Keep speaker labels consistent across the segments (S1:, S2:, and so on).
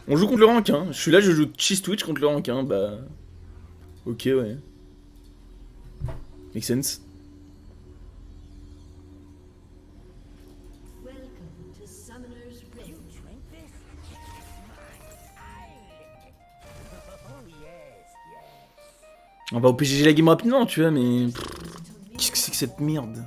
S1: On joue contre le rank, hein. Je suis là, je joue cheese Twitch contre le rank, hein. Bah. Ok, ouais. Make sense. On va au PGG la game rapidement, tu vois, mais. Qu'est-ce que c'est que cette merde?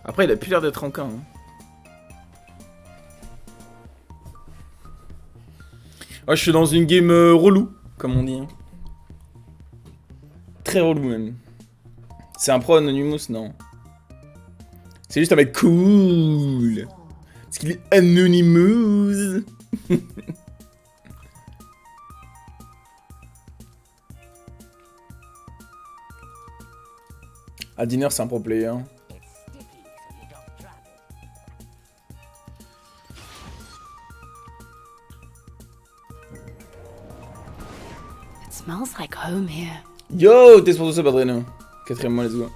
S1: Après, il a plus l'air d'être en cas. Hein. Ouais, je suis dans une game relou, comme on dit. Hein. Très relou, même. C'est un pro Anonymous, non. C'est juste un mec cool. Parce qu'il est Anonymous. À Diner, c'est un pro player.
S2: Smells like home here.
S1: Yo, t'es sponsor Padrino. 4ème mois, let's go.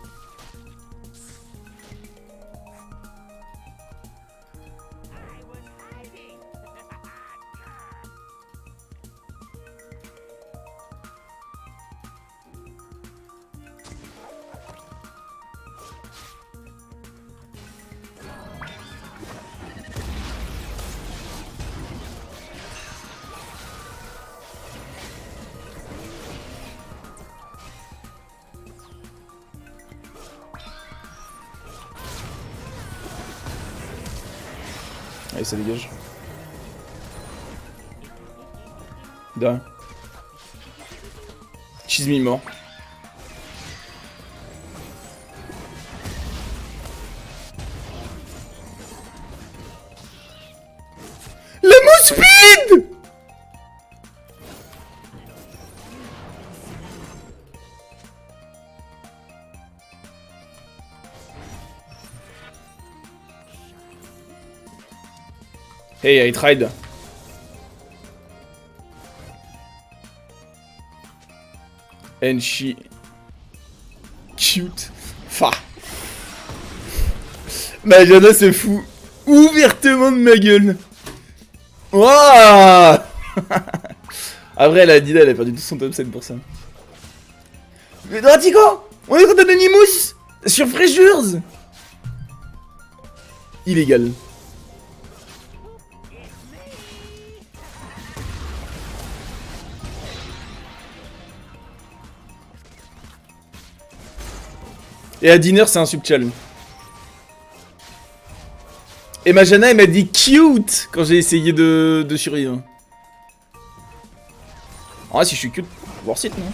S1: Allez, ça dégage. De rien. Cheese me mort. La mousse speed. Hey, I tried. And she... Cute. Fa. Majana se fout ouvertement de ma gueule. Wouah. Après, elle a dit, elle a perdu tout son top 7 pour ça. Mais Dratico, on est contre Anonymous sur Freshures. Illégal. Et à Diner, c'est un subchal. Et Majana, elle m'a dit cute quand j'ai essayé de survivre. Ah, si je suis cute, voir site, non?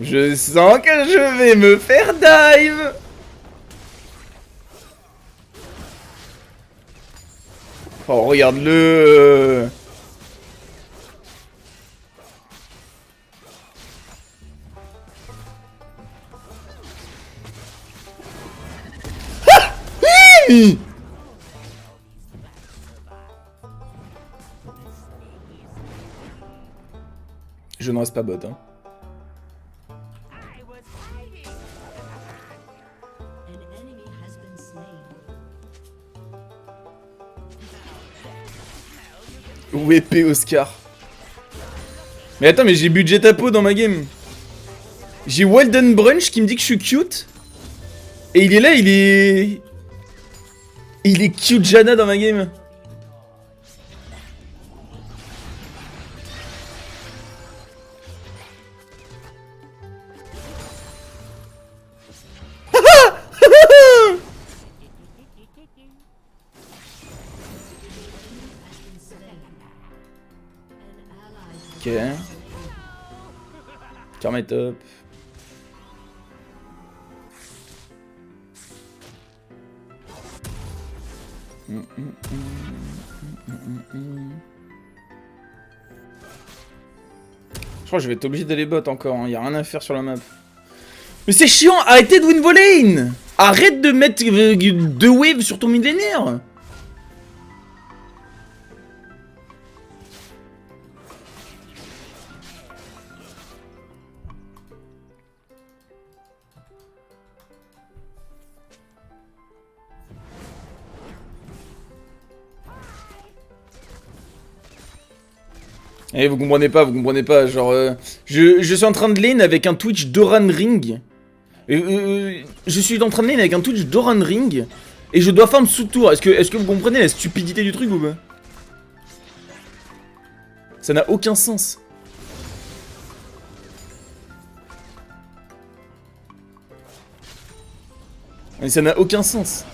S1: Je sens que je vais me faire dive. Oh, regarde-le. Je ne reste pas bot, hein. WP Oscar. Mais attends, mais j'ai budget à peau dans ma game. J'ai Walden Brunch qui me dit que je suis cute. Et il est là, il est... Il est cute Jana dans ma game. Ok. Karma est top. Je crois que je vais être obligé d'aller bot encore, hein. Y a rien à faire sur la map. Mais c'est chiant, arrêtez de win volley. Arrête de mettre 2 waves sur ton millénaire. Eh, vous comprenez pas, genre... je suis en train de lane avec un Twitch Doran Ring. Je suis en train de lane avec un Twitch Doran Ring. Et je dois farm sous tour. Est-ce que vous comprenez la stupidité du truc ou pas? Ça n'a aucun sens. Mais ça n'a aucun sens.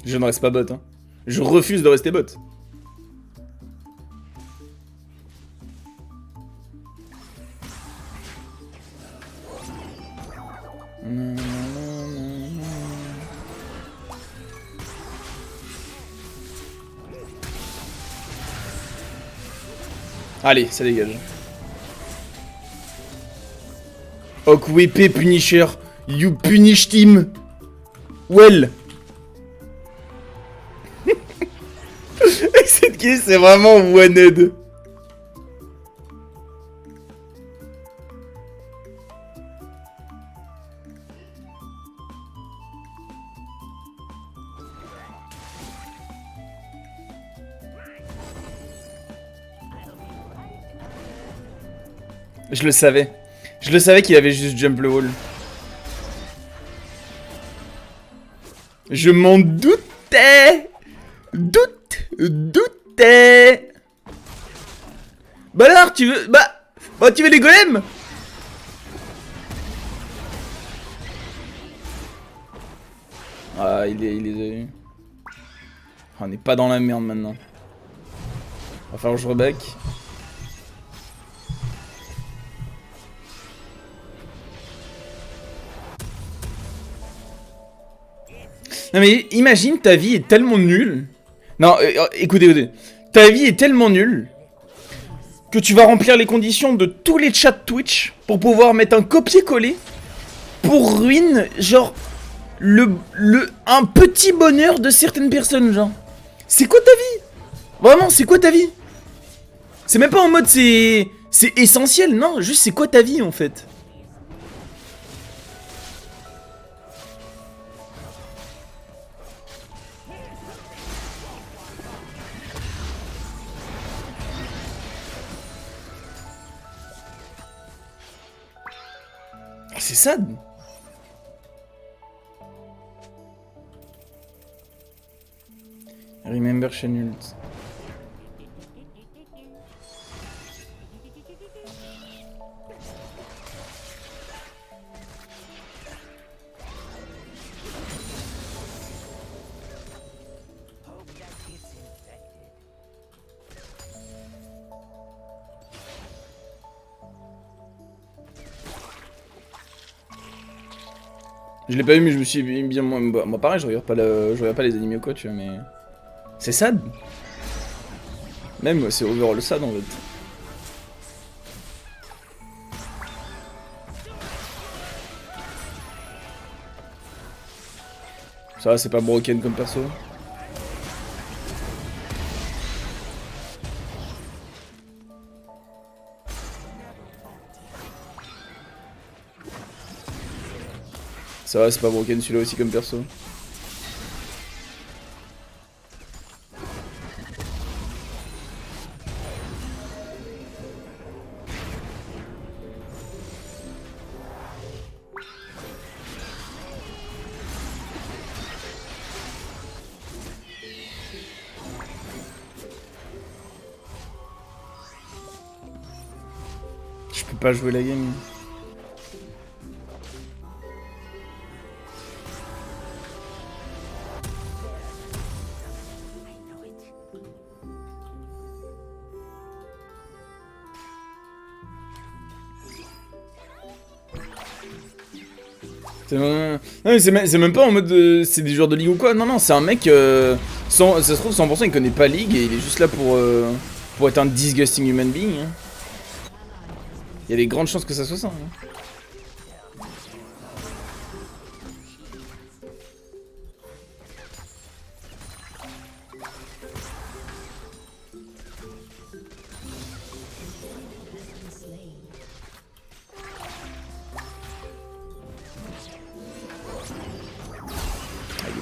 S1: Je ne reste pas bot, hein. Je refuse de rester bot. Allez, ça dégage. Okwp Punisher. You punish team. Well. Cette game, c'est vraiment one-head. Je le savais. Je le savais qu'il avait juste jump le wall. Je m'en doutais. Doutais. Bah alors, tu veux... Bah, tu veux les golems? Ah, il les a eu. On n'est pas dans la merde maintenant. Va falloir que je reback. Non mais imagine, ta vie est tellement nulle. Non, écoutez. Ta vie est tellement nulle que tu vas remplir les conditions de tous les chats Twitch pour pouvoir mettre un copier-coller pour ruiner, genre, un petit bonheur de certaines personnes, genre. C'est quoi ta vie? Vraiment, c'est quoi ta vie? C'est même pas en mode c'est essentiel, non, juste c'est quoi ta vie en fait? C'est sad. Remember Chenult. Je l'ai pas vu mais je me suis bien... Moi pareil, je regarde pas les animés ou quoi, tu vois, mais... C'est sad. Même, c'est overall sad en fait. Ça va, c'est pas broken comme perso. Ça va, c'est pas broken celui-là aussi comme perso. Je peux pas jouer la game. Non, mais c'est même pas en mode c'est des joueurs de League ou quoi. Non, non, c'est un mec. Ça se trouve, 100% il connaît pas League et il est juste là pour être un disgusting human being. Hein. Il y a des grandes chances que ça soit ça. Hein.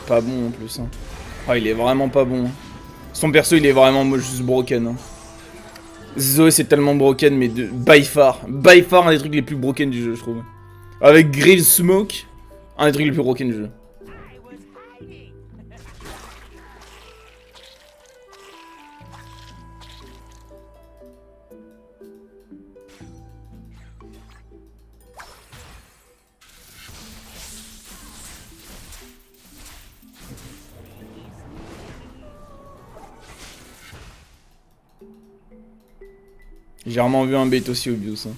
S1: Pas bon en plus. Hein. Ah, il est vraiment pas bon. Son perso, il est vraiment juste broken. Hein. Zoé, c'est tellement broken, mais by far un des trucs les plus broken du jeu, je trouve. Avec Grill Smoke, un des trucs les plus broken du jeu. J'ai rarement vu un bait aussi obvious. Hein.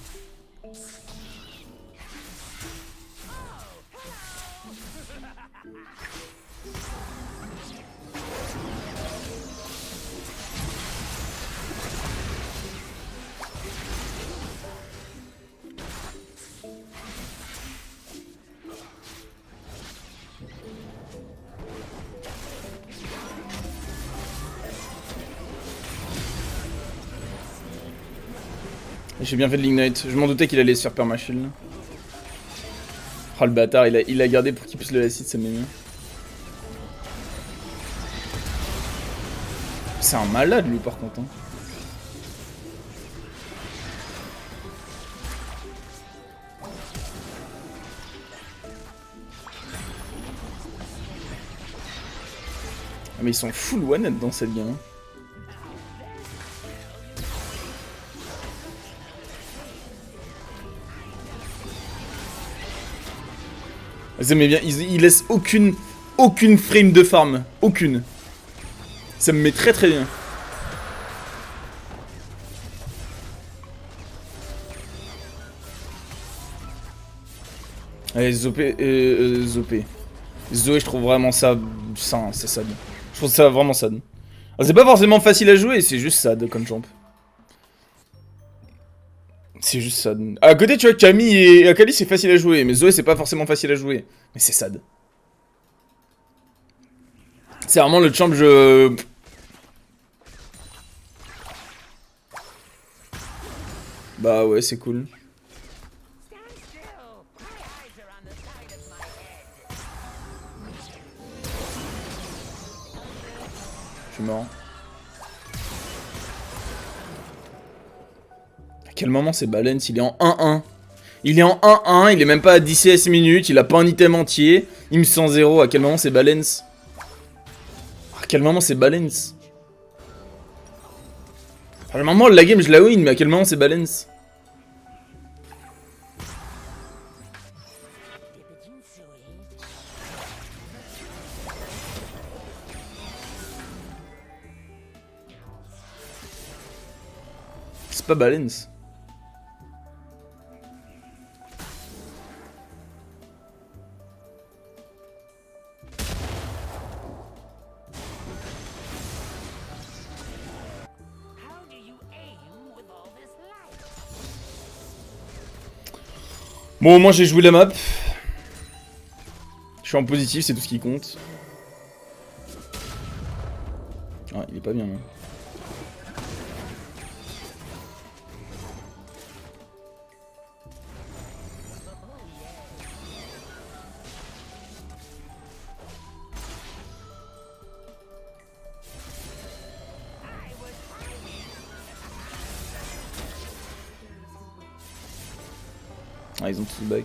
S1: J'ai bien fait de l'ignite, je m'en doutais qu'il allait se faire permachill. Oh le bâtard, il a gardé pour qu'il puisse le l'acide, ça m'est mis. C'est un malade lui par contre. Hein. Ah, mais ils sont full one dans cette game. Hein. Vous aimez bien, ils laissent aucune frame de farm. Aucune. Ça me met très très bien. Allez, Zopé. Zoé, je trouve vraiment ça. C'est sad. Je trouve ça vraiment sad. C'est pas forcément facile à jouer, c'est juste sad comme champ. C'est juste sad. À côté, tu vois, Camille et Akali, c'est facile à jouer, mais Zoé, c'est pas forcément facile à jouer. Mais c'est sad. C'est vraiment le champ, je. Bah ouais, c'est cool. Je suis mort. À quel moment c'est Balance? Il est en 1-1. Il est en 1-1, il est même pas à 10 CS minutes, il a pas un item entier. Il me sent 0. À quel moment c'est Balance? À quel moment c'est Balance? À quel moment la game je la win, mais à quel moment c'est Balance? C'est pas Balance. Bon, moi j'ai joué la map. Je suis en positif, c'est tout ce qui compte. Ah, il est pas bien. Hein. Ah, ils ont tout back.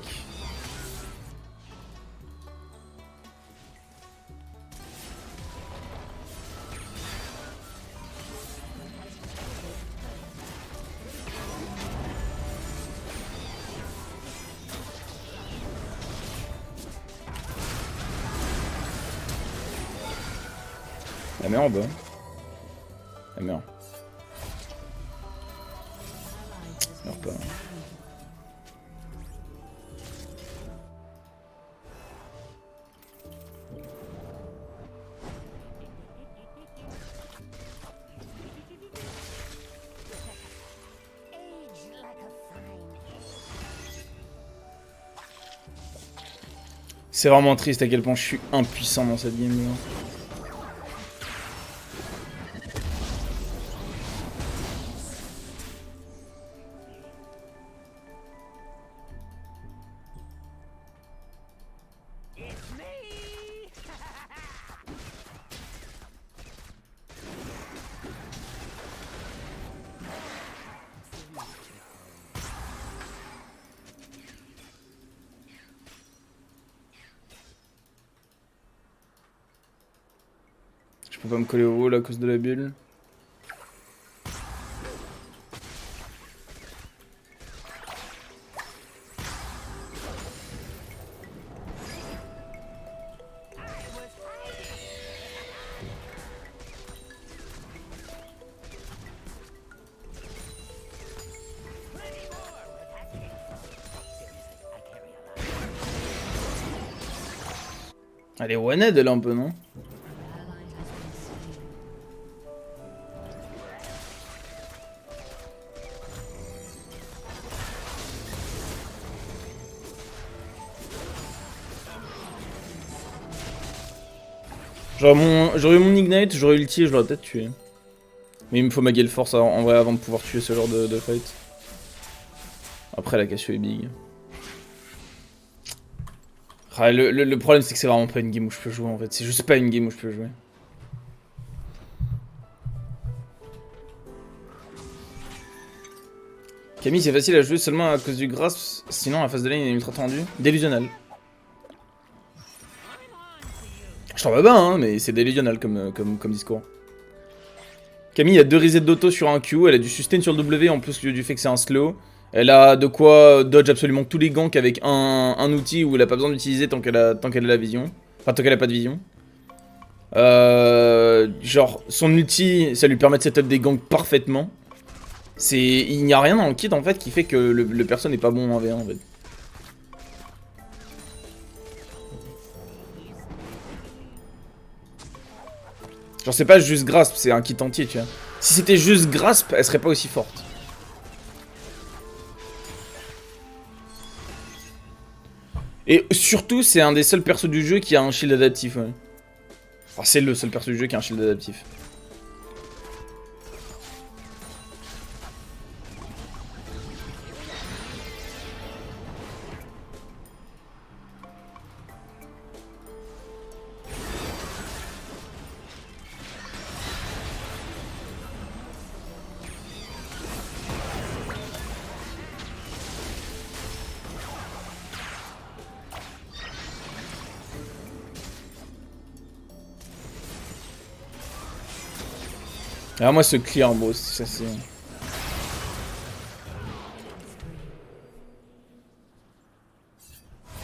S1: La mère en bas. La mère. Meurt pas. C'est vraiment triste à quel point je suis impuissant dans cette game là. Je peux pas me coller au wall à cause de la bulle. Elle est one-head elle un peu, non? J'aurais eu mon ignite, j'aurais eu ulti et je l'aurais peut-être tué. Mais il me faut ma gale force en vrai avant de pouvoir tuer ce genre de fight. Après la Cassio est big. Ah, le problème c'est que c'est vraiment pas une game où je peux jouer en fait. C'est juste pas une game où je peux jouer. Camille c'est facile à jouer seulement à cause du grasp, sinon la phase de lane est ultra tendue. Délusionnel. Je t'en veux pas hein, mais c'est délusionnel comme discours. Camille a 2 resets d'auto sur un Q, elle a du sustain sur le W en plus du fait que c'est un slow. Elle a de quoi dodge absolument tous les ganks avec un outil où elle a pas besoin d'utiliser tant qu'elle a la vision. Enfin tant qu'elle a pas de vision. Genre son ulti ça lui permet de setup des ganks parfaitement. Il n'y a rien dans le kit en fait qui fait que le perso n'est pas bon en V1 en fait. Genre c'est pas juste grasp, c'est un kit entier tu vois. Si c'était juste grasp, elle serait pas aussi forte. Et surtout c'est un des seuls persos du jeu qui a un shield adaptif ouais. Enfin c'est le seul perso du jeu qui a un shield adaptif. Alors moi ce clear bro, ça c'est...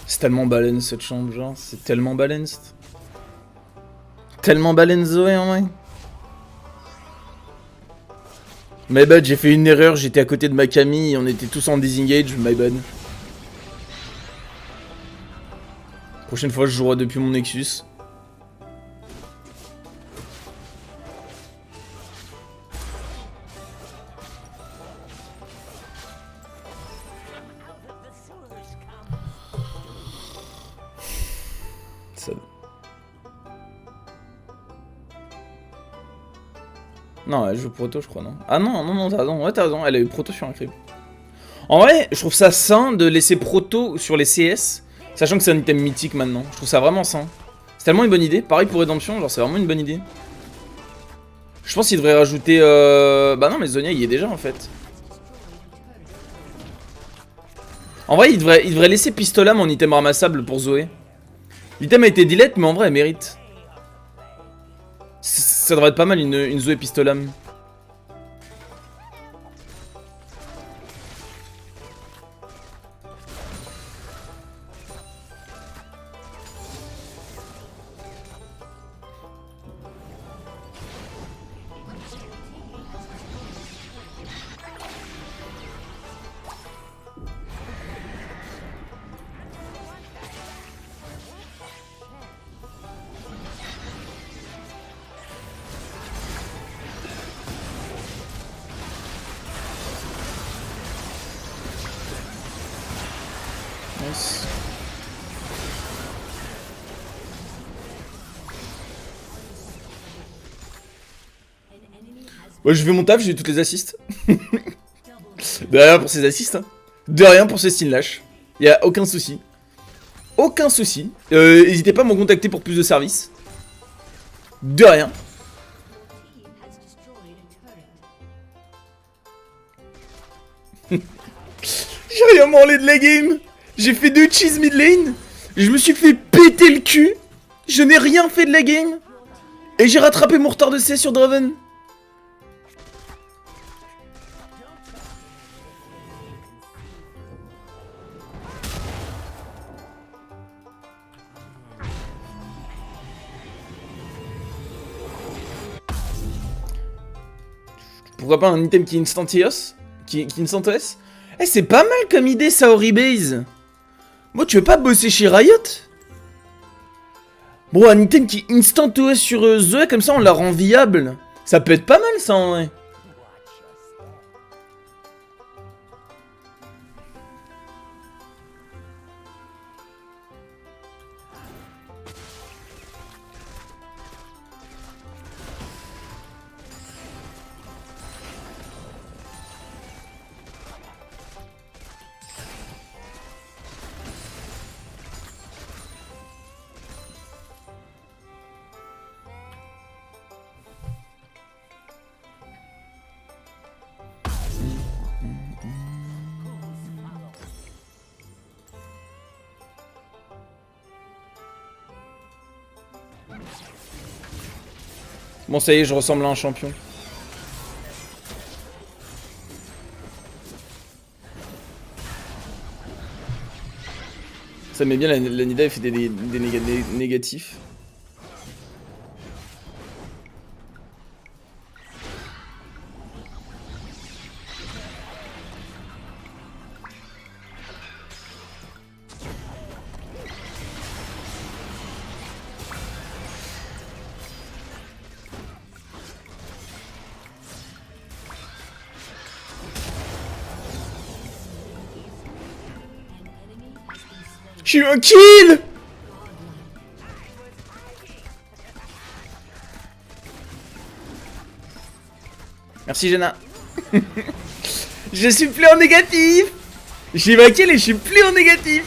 S1: C'est tellement balanced cette chambre genre, c'est tellement balanced. Tellement balanced Zoé en vrai. My bad, j'ai fait une erreur, j'étais à côté de ma Camille, on était tous en disengage, my bad. Prochaine fois je jouerai depuis mon Nexus. Ça... Non, elle joue proto je crois, non? Ah non, t'as raison, ouais t'as raison, elle a eu proto sur un creep. En vrai, je trouve ça sain de laisser proto sur les CS, sachant que c'est un item mythique maintenant. Je trouve ça vraiment sain. C'est tellement une bonne idée. Pareil pour Redemption, genre c'est vraiment une bonne idée. Je pense qu'il devrait rajouter... Bah non mais Zonia il y est déjà en fait. En vrai il devrait laisser Pistolam en item ramassable pour Zoé. L'item a été delete mais en vrai elle mérite. Ça devrait être pas mal une Zoé Pistolam. Nice. Moi je fais mon taf, j'ai toutes les assists. De rien pour ces assists, hein. De rien pour ces Steam Lash. Y'a aucun souci. Aucun souci. N'hésitez pas à me contacter pour plus de services. De rien. J'ai rien branlé de la game. J'ai fait 2 cheese mid lane. Je me suis fait péter le cul. Je n'ai rien fait de la game. Et j'ai rattrapé mon retard de C sur Draven. Pourquoi pas un item qui instantios? Qui instantos? Eh, c'est pas mal comme idée, ça, Oribase. Moi, tu veux pas bosser chez Riot? Bon, un item qui instantos sur Zoé, comme ça, on la rend viable. Ça peut être pas mal, ça, en vrai. Bon, ça y est, je ressemble à un champion. Ça met bien, la Nida, elle fait des négatifs. J'ai eu un kill! Merci Jenna. Je suis plus en négatif. J'ai eu un kill et je suis plus en négatif.